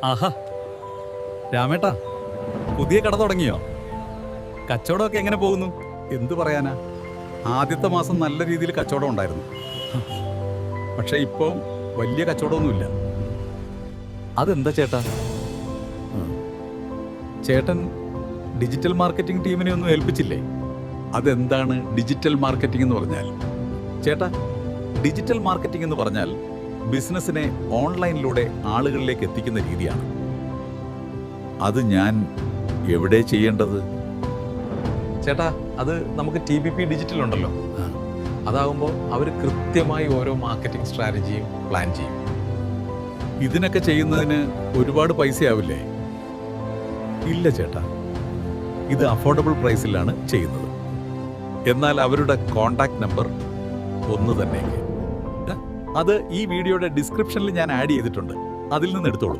ആഹാ രാമേട്ടാ, പുതിയ കട തുടങ്ങിയോ? കച്ചവടമൊക്കെ എങ്ങനെ പോകുന്നു? എന്തു പറയാനാ, ആദ്യത്തെ മാസം നല്ല രീതിയിൽ കച്ചവടം ഉണ്ടായിരുന്നു. പക്ഷെ ഇപ്പോൾ വലിയ കച്ചവടമൊന്നുമില്ല. അതെന്താ ചേട്ടാ? ചേട്ടൻ ഡിജിറ്റൽ മാർക്കറ്റിംഗ് ടീമിനെ ഒന്നും ഏൽപ്പിച്ചില്ലേ? അതെന്താണ് ഡിജിറ്റൽ മാർക്കറ്റിംഗ് എന്ന് പറഞ്ഞാൽ? ചേട്ടാ, ഡിജിറ്റൽ മാർക്കറ്റിംഗ് എന്ന് പറഞ്ഞാൽ ബിസിനസ്സിനെ ഓൺലൈനിലൂടെ ആളുകളിലേക്ക് എത്തിക്കുന്ന രീതിയാണ്. അത് ഞാൻ എവിടെ ചെയ്യേണ്ടത്? ചേട്ടാ, അത് നമുക്ക് TPP ഡിജിറ്റൽ ഉണ്ടല്ലോ, അതാകുമ്പോൾ അവർ കൃത്യമായി ഓരോ മാർക്കറ്റിംഗ് സ്ട്രാറ്റജിയും പ്ലാൻ ചെയ്യും. ഇതിനൊക്കെ ചെയ്യുന്നതിന് ഒരുപാട് പൈസയാവില്ലേ? ഇല്ല ചേട്ടാ, ഇത് അഫോർഡബിൾ പ്രൈസിലാണ് ചെയ്യുന്നത്. എന്നാൽ അവരുടെ കോണ്ടാക്ട് നമ്പർ ഒന്ന് തന്നെ. അത് ഈ വീഡിയോയുടെ ഡിസ്ക്രിപ്ഷനിൽ ഞാൻ ആഡ് ചെയ്തിട്ടുണ്ട്, അതിൽ നിന്ന് എടുത്തോളൂ.